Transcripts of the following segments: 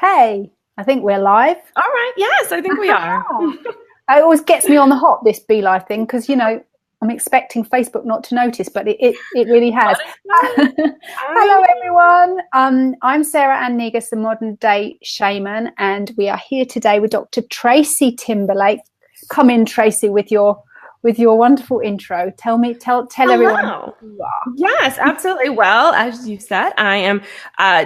Hey, I think we're live. All right. Yes, I think we are. It always gets me on the hop, this Be Live thing, because, I'm expecting Facebook not to notice, but it really has. Hello, everyone. I'm Sarah Ann Negus, the modern day shaman, and we are here today with Dr. Tracy Timberlake. Come in, Tracy, with your wonderful intro. Tell everyone who you are. Yes, absolutely. Well, as you said, I am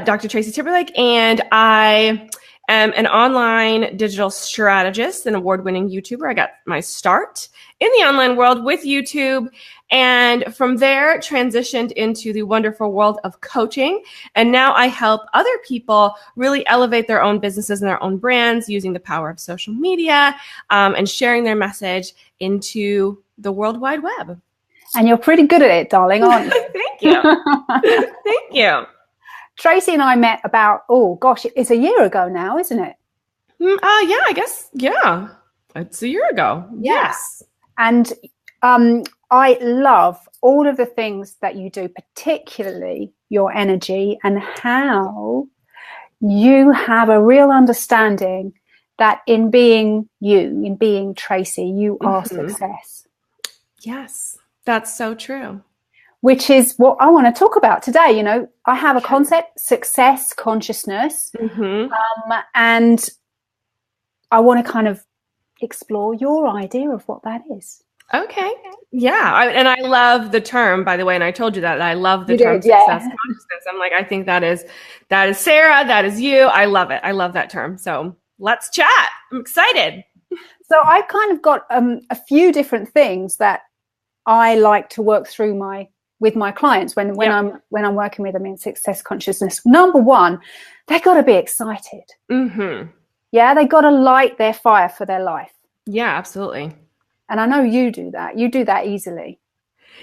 Dr. Tracy Timberlake, and I am an online digital strategist and award-winning YouTuber. I got my start in the online world with YouTube, and from there transitioned into the wonderful world of coaching. And now I help other people really elevate their own businesses and their own brands using the power of social media and sharing their message into the World Wide Web. And you're pretty good at it, darling, aren't you? Thank you. Thank you. Tracy and I met about, it's a year ago now, isn't it? Yeah, I guess. Yeah. It's a year ago. Yeah. Yes. And I love all of the things that you do, particularly your energy and how you have a real understanding that in being you, in being Tracy, you are success. Yes, that's so true. Which is what I want to talk about today. I have a concept, success consciousness, and I want to kind of explore your idea of what that is. Okay. Yeah. And I love the term, by the way, and I told you that I love the term success consciousness. I'm like, I think that is Sarah, that is you. I love it. I love that term. So let's chat. I'm excited. So I've kind of got a few different things that I like to work through with my clients when I'm working with them in success consciousness. Number one, they got to be excited. Yeah, they got to light their fire for their life. Yeah, absolutely. And I know you do that. You do that easily.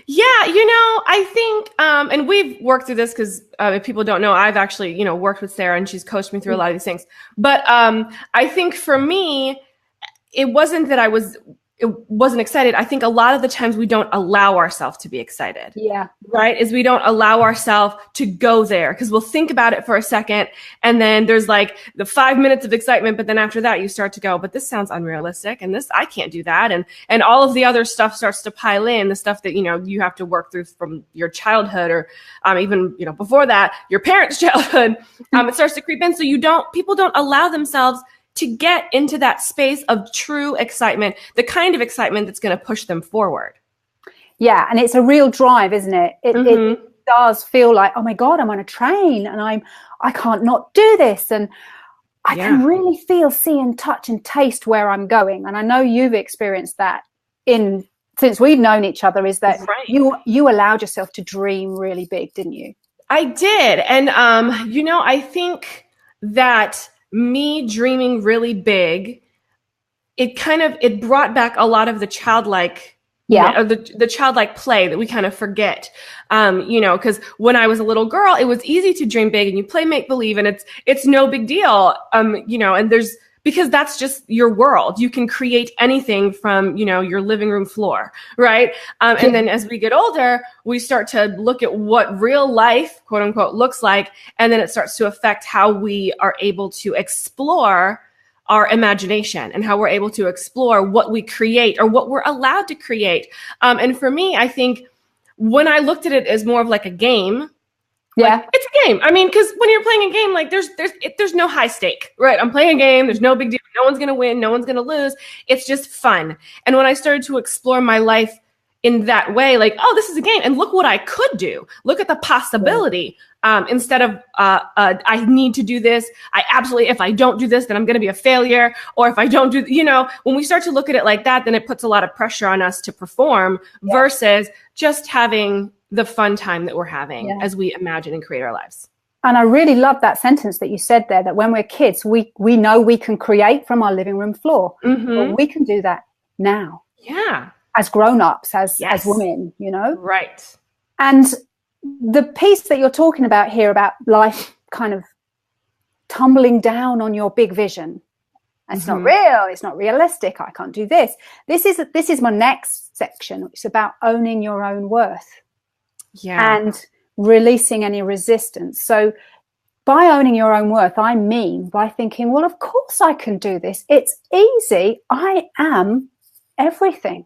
Yeah, I think, and we've worked through this because if people don't know, I've actually, worked with Sarah and she's coached me through a lot of these things. But I think for me, it wasn't that it wasn't excited. I think a lot of the times we don't allow ourselves to be excited. Yeah. Right? Is we don't allow ourselves to go there because we'll think about it for a second. And then there's like the 5 minutes of excitement. But then after that, you start to go, but this sounds unrealistic. And I can't do that. And all of the other stuff starts to pile in, the stuff that, you have to work through from your childhood or even, before that, your parents' childhood. It starts to creep in. So people don't allow themselves to get into that space of true excitement, the kind of excitement that's going to push them forward. Yeah. And it's a real drive, isn't it? It does feel like, oh my God, I'm on a train and I can't not do this. And I can really feel, see and touch and taste where I'm going. And I know you've experienced that since we've known each other, is that you allowed yourself to dream really big, didn't you? I did. And, I think that me dreaming really big, it brought back a lot of the childlike, the childlike play that we kind of forget, because when I was a little girl, it was easy to dream big and you play make believe and it's no big deal, and because that's just your world. You can create anything from, your living room floor, right? And then as we get older, we start to look at what real life, quote unquote, looks like. And then it starts to affect how we are able to explore our imagination and how we're able to explore what we create or what we're allowed to create. And for me, I think when I looked at it as more of like a game, it's a game. I mean, because when you're playing a game, like there's no high stake, right? I'm playing a game. There's no big deal. No one's going to win. No one's going to lose. It's just fun. And when I started to explore my life in that way, like, oh, this is a game. And look what I could do. Look at the possibility. Instead of, I need to do this. If I don't do this, then I'm going to be a failure. Or if I don't do, when we start to look at it like that, then it puts a lot of pressure on us to perform versus just having the fun time that we're having as we imagine and create our lives. And I really love that sentence that you said there, that when we're kids, we know we can create from our living room floor. But we can do that now. Yeah. As grown-ups, as women, Right. And the piece that you're talking about here about life kind of tumbling down on your big vision. It's not real. It's not realistic. I can't do this. This is my next section. It's about owning your own worth. Yeah. And releasing any resistance. So by owning your own worth, I mean by thinking, well, of course I can do this. It's easy. I am everything.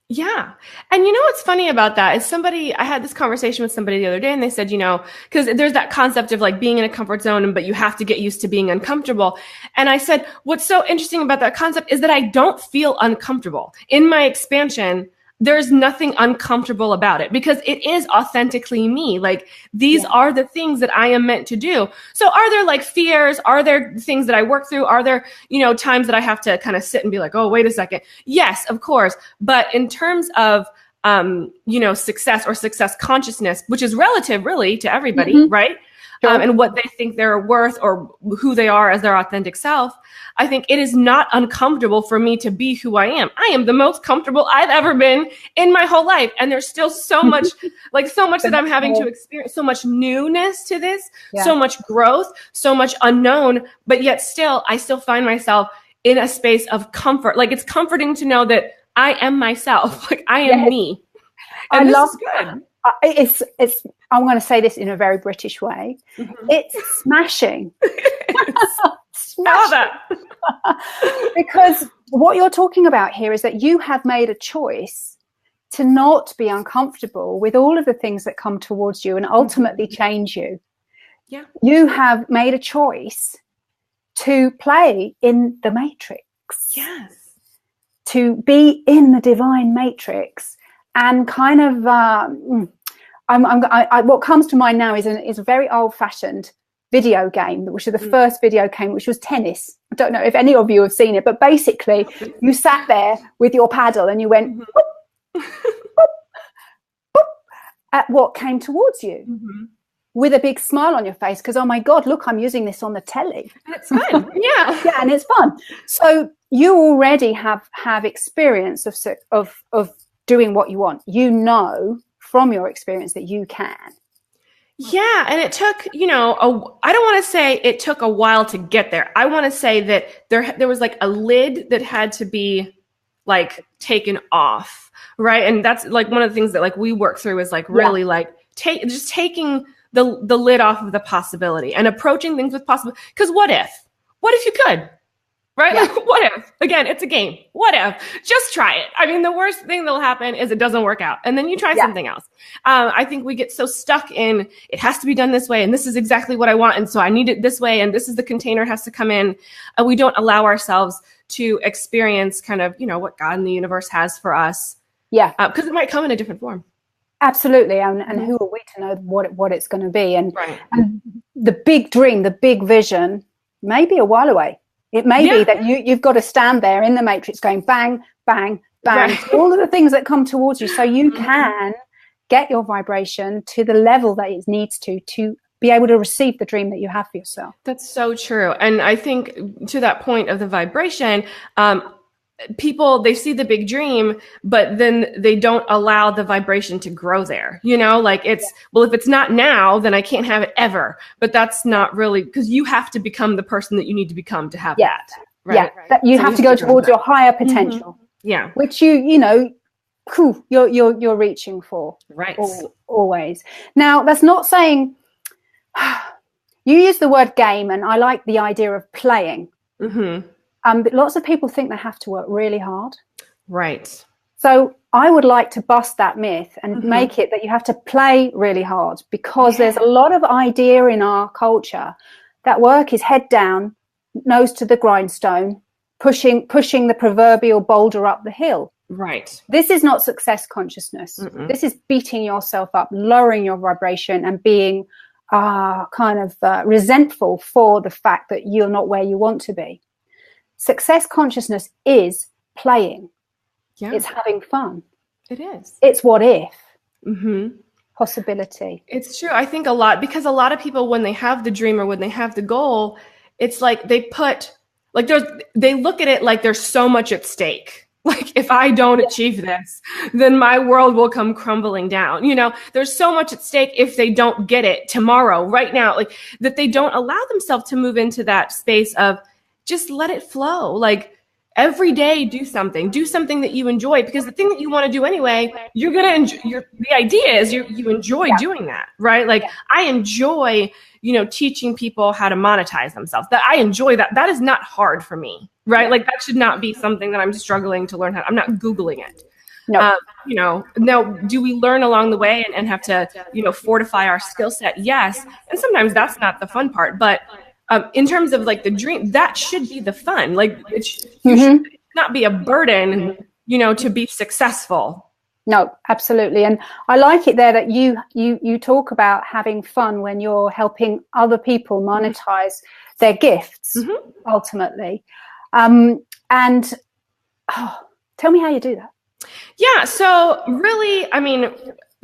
Yeah. And you know what's funny about that is I had this conversation with somebody the other day, and they said, because there's that concept of like being in a comfort zone, but you have to get used to being uncomfortable. And I said, what's so interesting about that concept is that I don't feel uncomfortable. In my expansion, there's nothing uncomfortable about it because it is authentically me. Like these are the things that I am meant to do. So are there like fears? Are there things that I work through? Are there, times that I have to kind of sit and be like, oh, wait a second. Yes, of course. But in terms of, success or success consciousness, which is relative really to everybody, right? Sure. And what they think they're worth or who they are as their authentic self, I think it is not uncomfortable for me to be who I am. I am the most comfortable I've ever been in my whole life. And there's still so much, that I'm having to experience, so much newness to this, so much growth, so much unknown, but yet I still find myself in a space of comfort. Like it's comforting to know that I am myself, like I am me. And this is good. It's I'm going to say this in a very British way. It's smashing. Smashing. Because what you're talking about here is that you have made a choice to not be uncomfortable with all of the things that come towards you and ultimately change you. Yeah. You have made a choice to play in the matrix. Yes. To be in the divine matrix and kind of what comes to mind now is a very old-fashioned video game, which is the first video game, which was tennis. I don't know if any of you have seen it, but basically you sat there with your paddle and you went boop, boop, boop, at what came towards you with a big smile on your face because, oh my God, look, I'm using this on the telly. It's fun. Yeah, and it's fun. So you already have experience of doing what you want. From your experience that you can. Yeah. And it took, I don't want to say it took a while to get there. I want to say that there was like a lid that had to be like taken off. Right. And that's like one of the things that like we work through is like really like just taking the lid off of the possibility and approaching things with possibility. Because what if you could? Right? Yeah. Like, what if? Again, it's a game. What if? Just try it. I mean, the worst thing that'll happen is it doesn't work out. And then you try something else. I think we get so stuck in, it has to be done this way. And this is exactly what I want. And so I need it this way. And this is the container has to come in. We don't allow ourselves to experience kind of, what God in the universe has for us. Yeah. Because it might come in a different form. Absolutely. And who are we to know what it's going to be? And the big dream, the big vision may be a while away. It may be that you've got to stand there in the matrix going bang, bang, bang, all of the things that come towards you so you can get your vibration to the level that it needs to be able to receive the dream that you have for yourself. That's so true. And I think to that point of the vibration, people, they see the big dream, but then they don't allow the vibration to grow there. Like well, if it's not now, then I can't have it ever. But that's not really, because you have to become the person that you need to become to have that. Right? Yeah. That you have to go towards your higher potential. Yeah. Which you're reaching for. Right. Always. Now, that's not saying you use the word game, and I like the idea of playing. But lots of people think they have to work really hard. Right. So I would like to bust that myth and make it that you have to play really hard, because there's a lot of idea in our culture that work is head down, nose to the grindstone, pushing the proverbial boulder up the hill. Right. This is not success consciousness. This is beating yourself up, lowering your vibration and being resentful for the fact that you're not where you want to be. Success consciousness is playing. Yeah. It's having fun. It is. It's what if. Possibility. It's true. I think because a lot of people, when they have the dream or when they have the goal, it's like they look at it like there's so much at stake. Like if I don't achieve this, then my world will come crumbling down. There's so much at stake if they don't get it tomorrow, right now, like that they don't allow themselves to move into that space of just let it flow. Like, every day do something that you enjoy, because the thing that you want to do anyway, you're going to enjoy. The idea is you enjoy doing that, right? Like I enjoy, teaching people how to monetize themselves. That I enjoy that. That is not hard for me, right? Like that should not be something that I'm struggling to learn how. I'm not Googling it. No. Now, do we learn along the way and have to, fortify our skill set? Yes. And sometimes that's not the fun part, but in terms of like the dream, that should be the fun. Like it should not be a burden, to be successful. No, absolutely. And I like it there that you talk about having fun when you're helping other people monetize their gifts, ultimately. And tell me how you do that. Yeah. So really, I mean,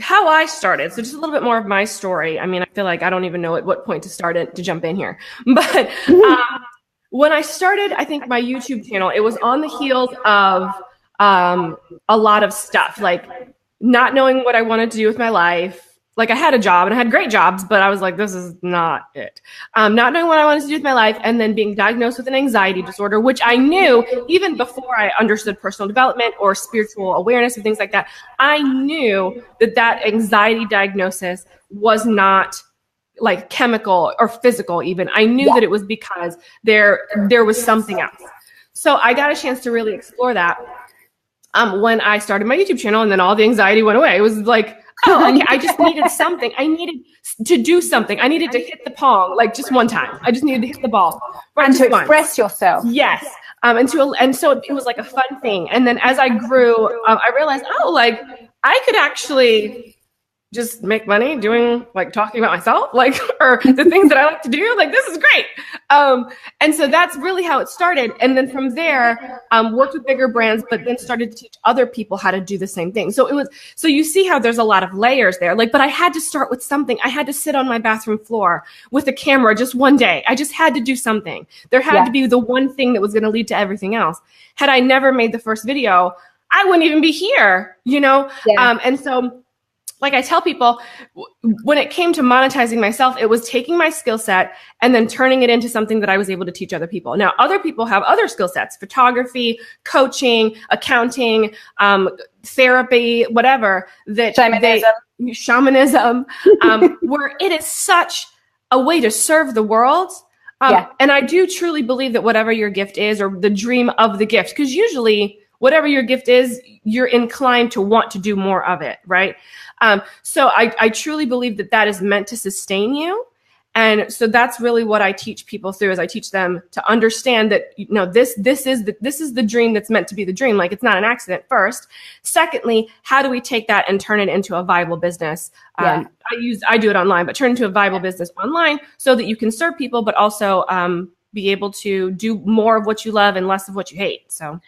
how I started. So just a little bit more of my story. I mean, I feel like I don't even know at what point to jump in here. But when I started, I think my YouTube channel, it was on the heels of a lot of stuff, like not knowing what I wanted to do with my life. Like I had a job and I had great jobs, but I was like, this is not it. Not knowing what I wanted to do with my life, and then being diagnosed with an anxiety disorder, which I knew even before I understood personal development or spiritual awareness and things like that. I knew that anxiety diagnosis was not like chemical or physical even. I knew that it was because there was something else. So I got a chance to really explore that when I started my YouTube channel, and then all the anxiety went away. It was like, oh, okay, I just needed something. I needed to do something. I needed to hit the pong, like just one time. I just needed to hit the ball. Right, and to express yourself. Yes. And so it was like a fun thing. And then as I grew, I realized, like I could actually just make money doing like talking about myself, like, or the things that I like to do. Like, this is great. And so that's really how it started. And then from there, worked with bigger brands, but then started to teach other people how to do the same thing. So you see how there's a lot of layers there. Like, but I had to start with something. I had to sit on my bathroom floor with a camera just one day. I just had to do something. There had to be the one thing that was going to lead to everything else. Had I never made the first video, I wouldn't even be here, Yeah. And so, like I tell people, when it came to monetizing myself, it was taking my skill set and then turning it into something that I was able to teach other people. Now, other people have other skill sets: photography, coaching, accounting, therapy, whatever. Shamanism, where it is such a way to serve the world. And I do truly believe that whatever your gift is, or the dream of the gift, because usually whatever your gift is, you're inclined to want to do more of it, right? So I truly believe that is meant to sustain you. And so that's really what I teach people through, is I teach them to understand that, this is the dream that's meant to be the dream. Like, it's not an accident first. Secondly, how do we take that and turn it into a viable business? I do it online, but turn it into a viable business online so that you can serve people, but also be able to do more of what you love and less of what you hate. So.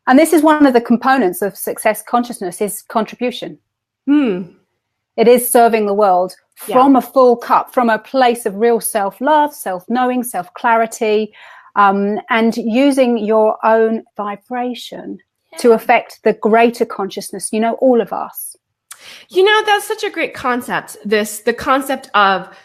And this is one of the components of success consciousness, is contribution. It is serving the world from a full cup, from a place of real self-love, self-knowing, self-clarity, and using your own vibration to affect the greater consciousness, all of us. That's such a great concept, the concept of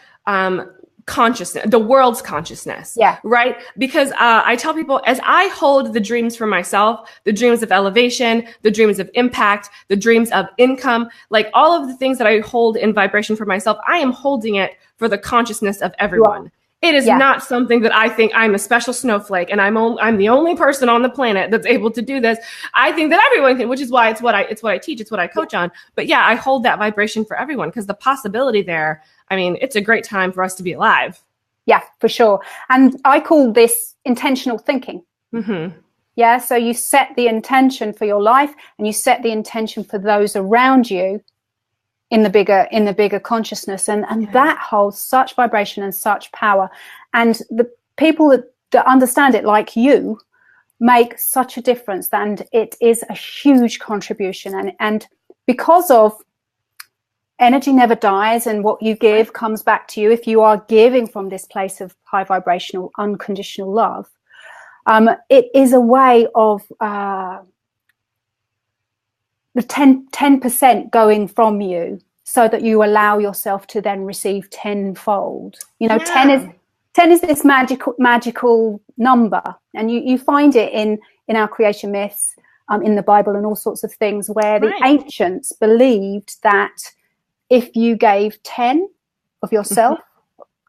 consciousness, the world's consciousness. Right? Because I tell people, as I hold the dreams for myself, the dreams of elevation, the dreams of impact, the dreams of income, like all of the things that I hold in vibration for myself, I am holding it for the consciousness of everyone. It is not something that I think I'm a special snowflake and I'm the only person on the planet that's able to do this. I think that everyone can, which is why it's what I teach, it's what I coach on. But I hold that vibration for everyone, because the possibility there, I mean, it's a great time for us to be alive. Yeah, for sure. And I call this intentional thinking. Yeah. So you set the intention for your life, and you set the intention for those around you in the bigger consciousness. And that holds such vibration and such power. And the people that understand it, like you, make such a difference. And it is a huge contribution. And because of energy never dies, and what you give comes back to you. If you are giving from this place of high vibrational, unconditional love, it is a way of the 10% going from you, so that you allow yourself to then receive tenfold. 10 is this magical number, and you find it in in our creation myths, in the Bible and all sorts of things, where the ancients believed that if you gave 10 of yourself,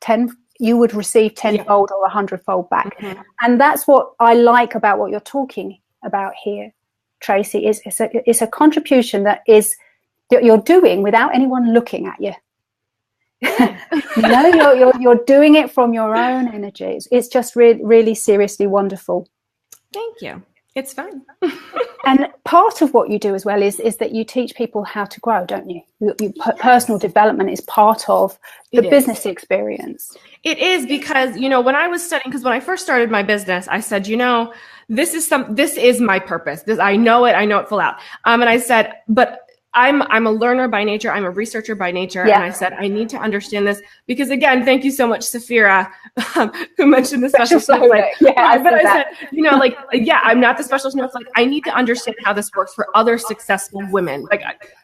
10, you would receive tenfold or 100-fold back. And that's what I like about what you're talking about here, Tracy, is it's a contribution that you're doing without anyone looking at you. You're doing it from your own energy. It's just really seriously wonderful. Thank you. It's fun. And part of what you do as well is that you teach people how to grow, don't you? Personal development is part of the business experience. It is, because, when I was studying, because when I first started my business, I said, this is my purpose. I know it full out. And I said, but I'm a learner by nature. I'm a researcher by nature. Yeah. And I said, I need to understand this because, again, thank you so much, Safira, who mentioned the special snowflake. Yeah, I said, I'm not the special snowflake. I need to understand how this works for other successful women.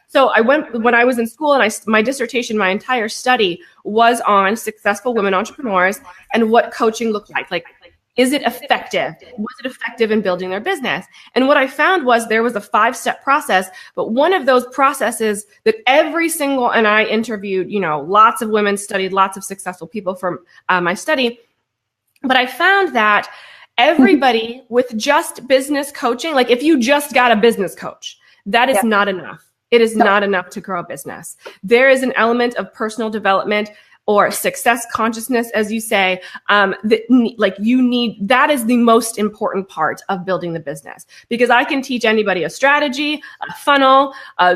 So I went, when I was in school, and my dissertation, my entire study was on successful women entrepreneurs and what coaching looked like. Is it effective? Was it effective in building their business? And what I found was there was a 5-step process, but one of those processes that and I interviewed, lots of women, studied lots of successful people from my study. But I found that everybody with just business coaching, like if you just got a business coach, that is not enough. It is not enough to grow a business. There is an element of personal development or success consciousness, as you say, that is the most important part of building the business, because I can teach anybody a strategy, a funnel, I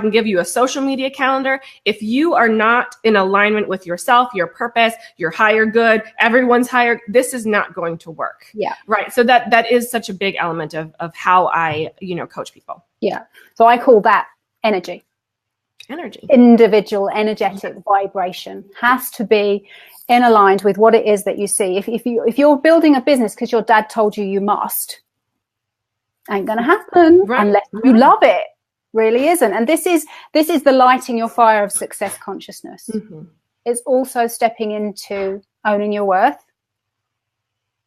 can give you a social media calendar. If you are not in alignment with yourself, your purpose, your higher good, everyone's higher, this is not going to work. Yeah. Right. So that is such a big element of how I, coach people. Yeah. So I call that energy. Individual energetic vibration has to be in aligned with what it is that you see. If you're building a business because your dad told you must, ain't gonna happen unless you love it. Really isn't. And this is the lighting your fire of success consciousness. It's also stepping into owning your worth.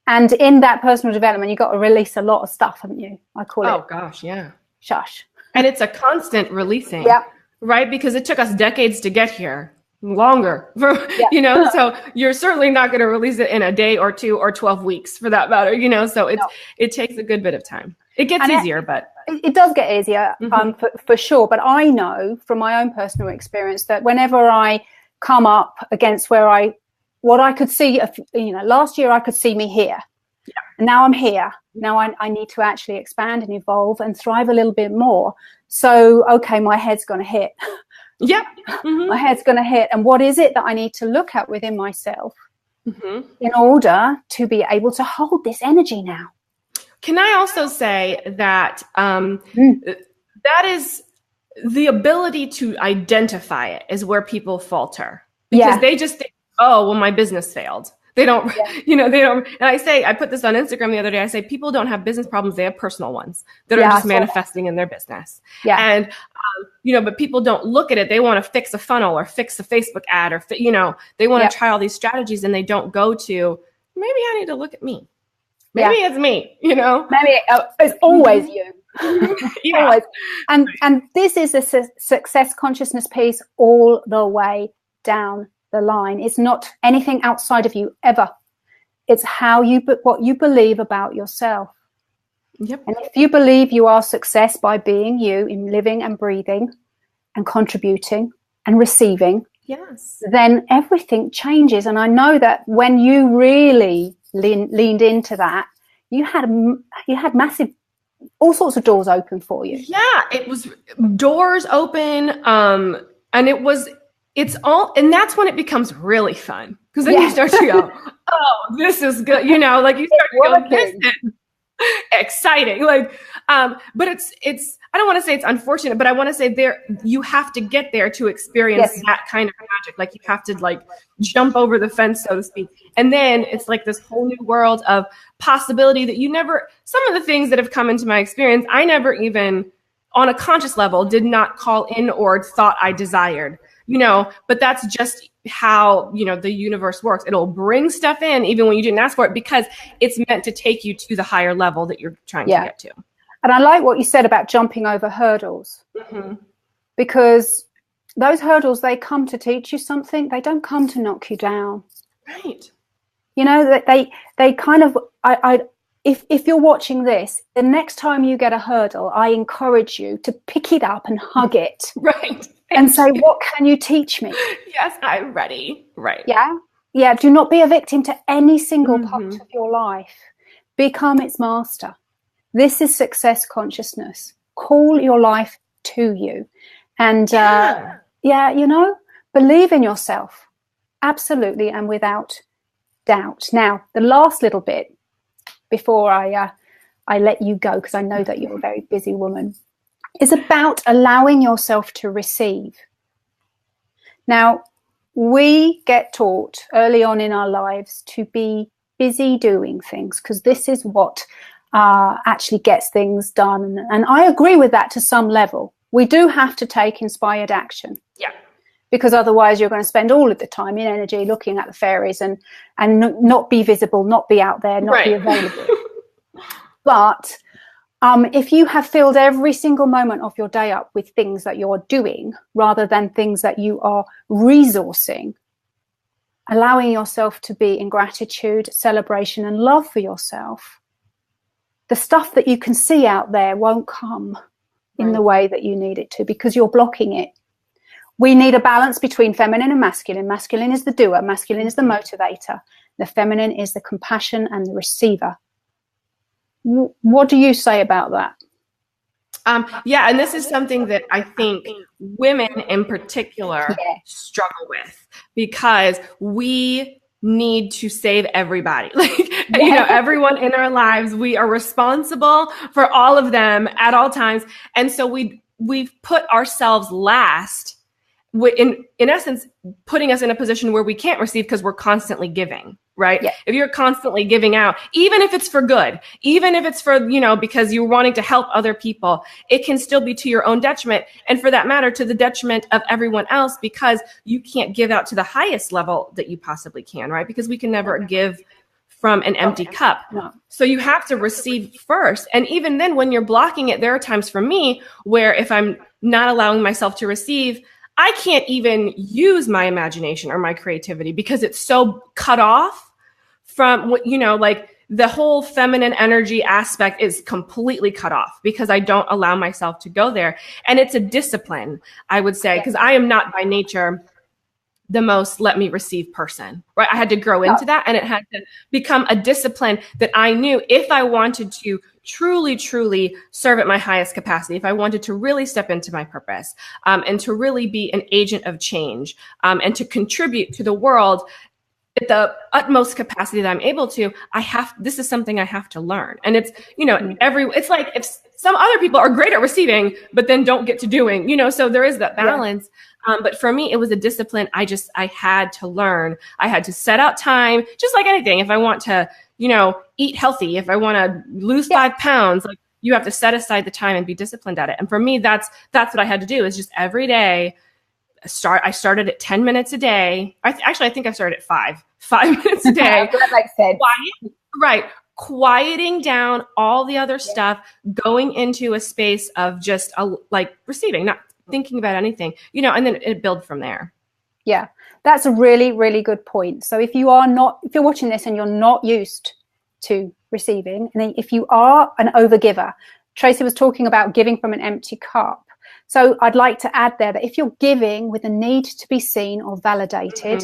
And in that personal development, you've got to release a lot of stuff, haven't you? I call it. Oh gosh, yeah. Shush. And it's a constant releasing. Yeah. Right? Because it took us decades to get here, longer, so you're certainly not going to release it in a day or 2 or 12 weeks for that matter, so it takes a good bit of time. It gets easier, but it does get easier for sure. But I know from my own personal experience that whenever I come up against what I could see, last year I could see me here. Yeah. And now I'm here. Now I need to actually expand and evolve and thrive a little bit more. So, okay, my head's going to hit. Yeah. My head's going to hit. And what is it that I need to look at within myself in order to be able to hold this energy now? Can I also say that that is the ability to identify it is where people falter. Because they just think, oh, well, my business failed. They don't, they don't. And I put this on Instagram the other day. I say, people don't have business problems. They have personal ones that are just manifesting in their business. Yeah. And, but people don't look at it. They want to fix a funnel or fix a Facebook ad or, they want to try all these strategies and they don't go to, maybe I need to look at me. Maybe it's me, Maybe it's always you. Always. And this is a success consciousness piece all the way down the line. It's not anything outside of you ever. It's what you believe about yourself. Yep. And if you believe you are success by being you in living and breathing and contributing and receiving, then everything changes. And I know that when you really leaned into that, you had massive, all sorts of doors open for you. Yeah, it was doors open, and and that's when it becomes really fun, because then you start to go, oh, this is good. You start to go, this is exciting. But it's, I don't want to say it's unfortunate, but I want to say you have to get there to experience that kind of magic. You have to jump over the fence, so to speak. And then it's this whole new world of possibility that some of the things that have come into my experience, I never even on a conscious level did not call in or thought I desired. but that's just how, the universe works. It'll bring stuff in even when you didn't ask for it, because it's meant to take you to the higher level that you're trying to get to. And I like what you said about jumping over hurdles, because those hurdles, they come to teach you something. They don't come to knock you down. Right. That they kind of, if you're watching this, the next time you get a hurdle, I encourage you to pick it up and hug it. Right. And say, what can you teach me? Yes, I'm ready. Right. Yeah. Yeah. Do not be a victim to any single part of your life. Become its master. This is success consciousness. Call your life to you. And believe in yourself. Absolutely. And without doubt. Now, the last little bit before I let you go, because I know that you're a very busy woman, is about allowing yourself to receive. Now, we get taught early on in our lives to be busy doing things, because this is what actually gets things done. And I agree with that to some level. We do have to take inspired action. Yeah. Because otherwise you're going to spend all of the time in energy looking at the fairies and not be visible, not be out there, not be available. But if you have filled every single moment of your day up with things that you're doing rather than things that you are resourcing, allowing yourself to be in gratitude, celebration, and love for yourself, the stuff that you can see out there won't come in the way that you need it to, because you're blocking it. We need a balance between feminine and masculine. Masculine is the doer. Masculine is the motivator. The feminine is the compassion and the receiver. What do you say about that? And this is something that I think women in particular struggle with, because we need to save everybody. Everyone in our lives, we are responsible for all of them at all times. And so we've put ourselves last, in essence, putting us in a position where we can't receive because we're constantly giving, right? Yeah. If you're constantly giving out, even if it's for good, even if it's for, because you're wanting to help other people, it can still be to your own detriment. And for that matter, to the detriment of everyone else, because you can't give out to the highest level that you possibly can, right? Because we can never give from an empty cup. No. So you have to receive first. And even then, when you're blocking it, there are times for me where if I'm not allowing myself to receive, I can't even use my imagination or my creativity because it's so cut off from what, the whole feminine energy aspect is completely cut off because I don't allow myself to go there. And it's a discipline, I would say, because I am not by nature the most let me receive person, right? I had to grow into that, and it had to become a discipline that I knew if I wanted to truly, truly serve at my highest capacity, if I wanted to really step into my purpose, and to really be an agent of change, and to contribute to the world at the utmost capacity that I'm able to, this is something I have to learn. And it's, it's like if some other people are great at receiving, but then don't get to doing, so there is that balance. But for me, it was a discipline. I had to learn. I had to set out time, just like anything. If I want to, eat healthy, if I want to lose 5 pounds, like you have to set aside the time and be disciplined at it. And for me, that's what I had to do, is just every day I started at 10 minutes a day. I think I started at 5 minutes a day. Like said. Right. Quieting down all the other stuff, going into a space of just receiving, not thinking about anything, and then it builds from there. Yeah, that's a really, really good point. So if you're watching this and you're not used to receiving, and if you are an overgiver, Tracy was talking about giving from an empty cup. So I'd like to add there that if you're giving with a need to be seen or validated,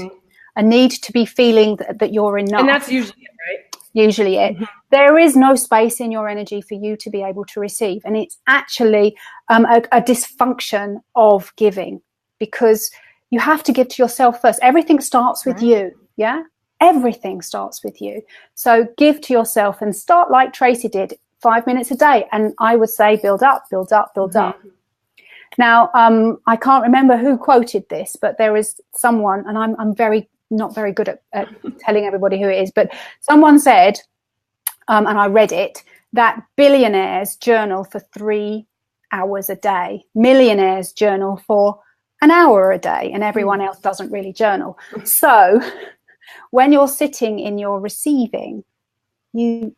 a need to be feeling that you're enough. And that's usually it, right? Usually it. There is no space in your energy for you to be able to receive. And it's actually a dysfunction of giving, because you have to give to yourself first. Everything starts with you. Yeah. Everything starts with you. So give to yourself and start like Tracy did, 5 minutes a day. And I would say build up, build up, build up. Now, I can't remember who quoted this, but there is someone, and I'm not very good at telling everybody who it is, but someone said, and I read it, that billionaires journal for 3 hours a day. Millionaires journal for an hour a day, and everyone else doesn't really journal. So when you're sitting in your receiving, you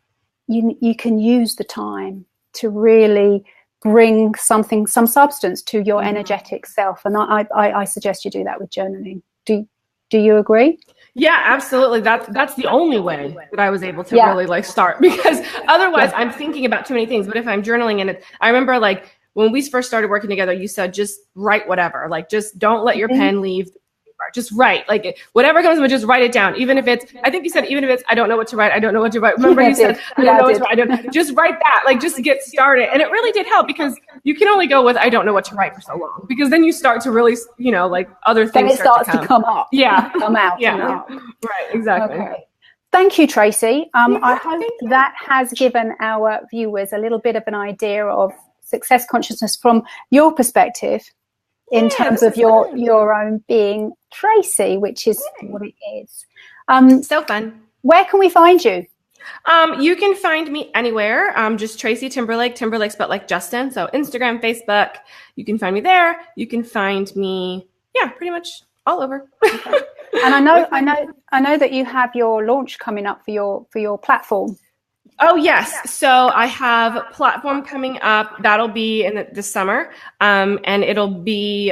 can use the time to really bring some substance to your energetic self. And I suggest you do that with journaling. Do you agree? Yeah, absolutely. That's the only way that I was able to really like start, because otherwise I'm thinking about too many things. But if I'm journaling in it, I remember like when we first started working together, you said, just write whatever, like, just don't let your pen leave. Just write, like whatever comes, but just write it down. Even if it's, I think you said, even if it's, I don't know what to write. I don't know what to write. Remember you said, I don't know what to write. I don't, just write that, like, just get started. And it really did help, because you can only go with, I don't know what to write for so long, because then you start to really, like other things. Then it starts to come up. Yeah. Come out. Yeah. Right. Exactly. Okay. Thank you, Tracy. I hope that has given our viewers a little bit of an idea of success consciousness from your perspective, in terms of your own being, Tracy, which is what it is. So fun. Where can we find you? You can find me anywhere. Just Tracy Timberlake. Timberlake spelled like Justin. So Instagram, Facebook. You can find me there. You can find me, pretty much all over. Okay. And I know that you have your launch coming up for your platform. Oh, yes. So I have a platform coming up. That'll be in the summer. And it'll be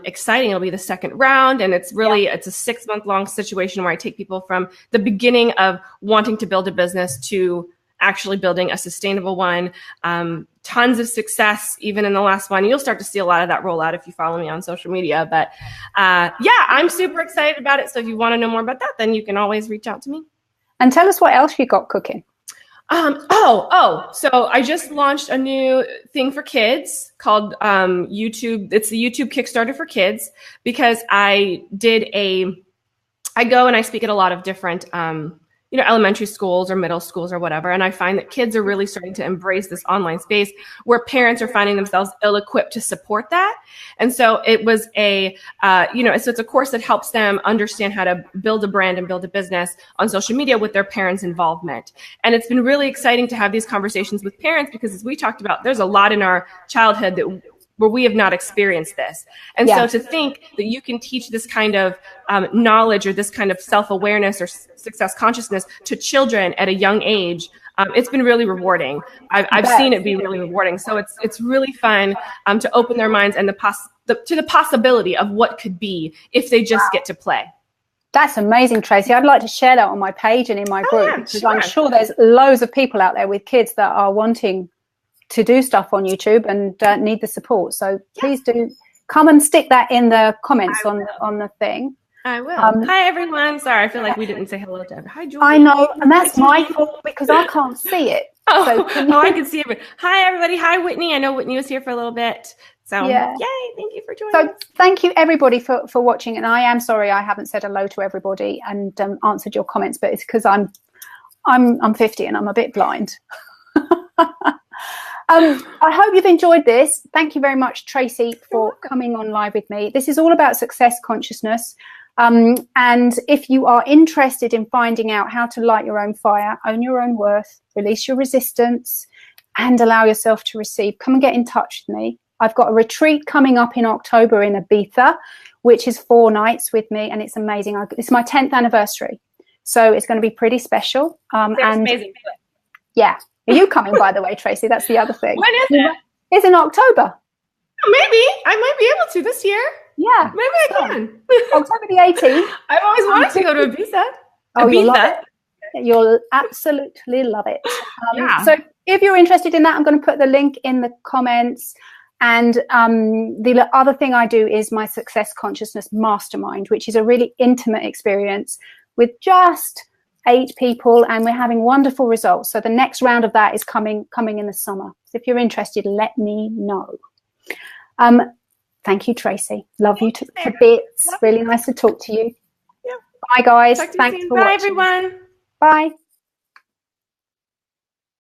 exciting. It'll be the second round. And it's really, it's a 6-month long situation where I take people from the beginning of wanting to build a business to actually building a sustainable one. Tons of success, even in the last one. You'll start to see a lot of that roll out if you follow me on social media. But I'm super excited about it. So if you want to know more about that, then you can always reach out to me. And tell us what else you got cooking. So I just launched a new thing for kids called YouTube. It's the YouTube Kickstarter for kids, because I go and I speak at a lot of different elementary schools or middle schools or whatever. And I find that kids are really starting to embrace this online space where parents are finding themselves ill-equipped to support that. And so it was so it's a course that helps them understand how to build a brand and build a business on social media with their parents' involvement. And it's been really exciting to have these conversations with parents, because as we talked about, there's a lot in our childhood where we have not experienced this. And so to think that you can teach this kind of knowledge or this kind of self-awareness or success consciousness to children at a young age, it's been really rewarding. I've seen it be really rewarding. So it's really fun to open their minds and to the possibility of what could be if they just get to play. That's amazing, Tracy. I'd like to share that on my page and in my group, because I'm sure there's loads of people out there with kids that are wanting to do stuff on YouTube and need the support. So please do come and stick that in the comments on the thing. I will. Hi, everyone. Sorry, I feel like we didn't say hello to everyone. Hi, Julie. I know, and that's my fault, because I can't see it. I can see everybody. Hi, everybody. Hi, Whitney. I know Whitney was here for a little bit. So yay, thank you for joining us. Thank you, everybody, for watching. And I am sorry I haven't said hello to everybody and answered your comments, but it's because I'm 50 and I'm a bit blind. I hope you've enjoyed this. Thank you very much, Tracy, for coming on live with me. This is all about success consciousness. And if you are interested in finding out how to light your own fire, own your own worth, release your resistance, and allow yourself to receive, come and get in touch with me. I've got a retreat coming up in October in Ibiza, which is 4 nights with me, and it's amazing. It's my 10th anniversary, so it's going to be pretty special. That's amazing. Yeah. Are you coming, by the way, Tracy? That's the other thing. When is it? It's in October. Maybe. I might be able to this year. Yeah. Maybe I can. October the 18th. I've always wanted to go to Ibiza. You'll love it. You'll absolutely love it. So if you're interested in that, I'm going to put the link in the comments. And the other thing I do is my Success Consciousness Mastermind, which is a really intimate experience with just 8 people, and we're having wonderful results. So the next round of that is coming in the summer. So if you're interested, let me know. Thank you, Tracy. Love you to bits. Really nice to talk to you. Yeah. Bye, guys. Thanks for watching. Bye, everyone. Bye.